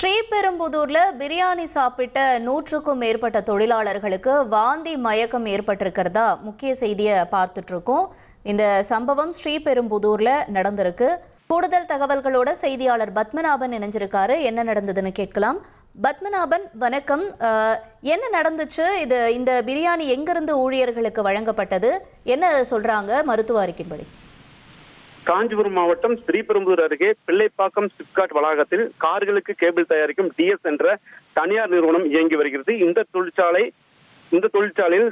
ஸ்ரீபெரும்புதூர்ல பிரியாணி சாப்பிட்ட 100க்கும் மேற்பட்ட தொழிலாளர்களுக்கு வாந்தி மயக்கம் ஏற்பட்டிருக்கிறதா முக்கிய செய்தியை பார்த்துட்டு இருக்கோம். இந்த சம்பவம் ஸ்ரீபெரும்புதூர்ல நடந்திருக்கு. கூடுதல் தகவல்களோட செய்தியாளர் பத்மநாபன் இணைஞ்சிருக்காரு. என்ன நடந்ததுன்னு கேட்கலாம். பத்மநாபன், வணக்கம். என்ன நடந்துச்சு? இந்த பிரியாணி எங்கிருந்து ஊழியர்களுக்கு வழங்கப்பட்டது? என்ன சொல்றாங்க மருத்துவ அறிக்கையின்படி? காஞ்சிபுரம் மாவட்டம் ஸ்ரீபெரும்புதூர் அருகே பிள்ளைப்பாக்கம் சிப்காட் வளாகத்தில் கார்களுக்கு கேபிள் தயாரிக்கும் டிஎஸ் என்ற தனியார் நிறுவனம் இயங்கி வருகிறது. இந்த தொழிற்சாலையில்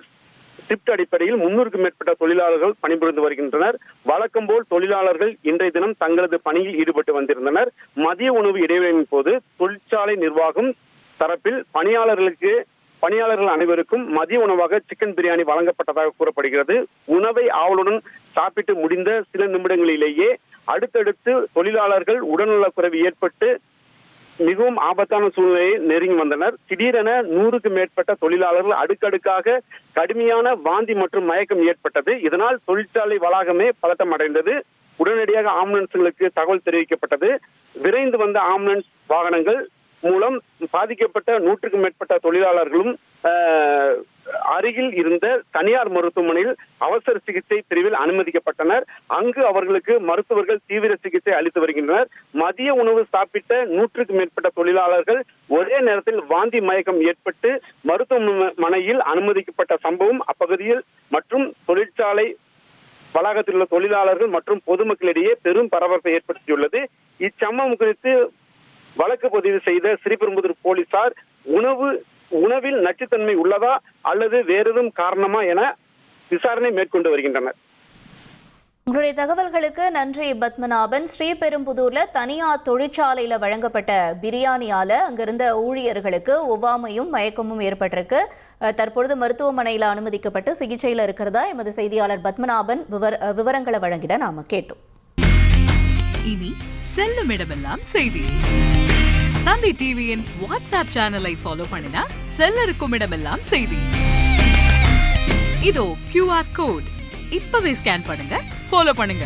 ஷிப்ட் அடிப்படையில் 300க்கும் மேற்பட்ட தொழிலாளர்கள் பணிபுரிந்து வருகின்றனர். வழக்கம் போல் தொழிலாளர்கள் இன்றைய தினம் தங்களது பணியில் ஈடுபட்டு வந்திருந்தனர். மதிய உணவு இடைவேளையின் போது தொழிற்சாலை நிர்வாகம் தரப்பில் பணியாளர்கள் அனைவருக்கும் மதிய உணவாக சிக்கன் பிரியாணி வழங்கப்பட்டதாக கூறப்படுகிறது. உணவை ஆவலுடன் சாப்பிட்டு முடிந்த சில நிமிடங்களிலேயே அடுத்தடுத்து தொழிலாளர்கள் உடல்நலக்குறைவு ஏற்பட்டு மிகவும் ஆபத்தான சூழ்நிலையை நெருங்கி வந்தனர். திடீரென 100க்கும் மேற்பட்ட தொழிலாளர்கள் அடுக்கடுக்காக கடுமையான வாந்தி மற்றும் மயக்கம் ஏற்பட்டது. இதனால் தொழிற்சாலை வளாகமே பதட்டம் அடைந்தது. உடனடியாக ஆம்புலன்ஸ்களுக்கு தகவல் தெரிவிக்கப்பட்டது. விரைந்து வந்த ஆம்புலன்ஸ் வாகனங்கள் மூலம் பாதிக்கப்பட்ட 100க்கும் மேற்பட்ட தொழிலாளர்களும் அருகில் இருந்த தனியார் மருத்துவமனையில் அவசர சிகிச்சை பிரிவில் அனுமதிக்கப்பட்டனர். அங்கு அவர்களுக்கு மருத்துவர்கள் தீவிர சிகிச்சை அளித்து வருகின்றனர். மதிய உணவு சாப்பிட்ட 100க்கும் மேற்பட்ட தொழிலாளர்கள் ஒரே நேரத்தில் வாந்தி மயக்கம் ஏற்பட்டு மருத்துவமனையில் அனுமதிக்கப்பட்ட சம்பவம் அப்பகுதியில் மற்றும் தொழிற்சாலை வளாகத்தில் உள்ள தொழிலாளர்கள் மற்றும் பொதுமக்களிடையே பெரும் பரபரப்பை ஏற்படுத்தியுள்ளது. இச்சம்பவம் குறித்து வழக்கு பதிவு செய்த ஸ்ரீபெரும்புதூர் போலீசார் உணவில் நச்சுத்தன்மை உள்ளதா அல்லது வேறெதும் காரணமா என விசாரணை மேற்கொண்டு வருகின்றனர். உங்களுடைய தகவல்களுக்கு நன்றி பத்மநாபன். ஸ்ரீபெரும்புதூர்ல தனியார் தொழிற்சாலையில வழங்கப்பட்ட பிரியாணியால அங்கிருந்த ஊழியர்களுக்கு ஒவ்வாமையும் மயக்கமும் ஏற்பட்டிருக்கு. தற்பொழுது மருத்துவமனையில அனுமதிக்கப்பட்டு சிகிச்சையில இருக்கிறதா எமது செய்தியாளர் பத்மநாபன் விவரங்களை வழங்கிட நாம கேட்டோம். இனி செல்லும் இடமெல்லாம் செய்தி. தந்தை டிவியின் வாட்ஸ்அப் சேனலை ஃபாலோ பண்ணினா செல்ல இருக்கும் இடமெல்லாம் செய்தி. இதோ QR கோட் இப்பவே ஸ்கேன் பண்ணுங்க, ஃபாலோ பண்ணுங்க.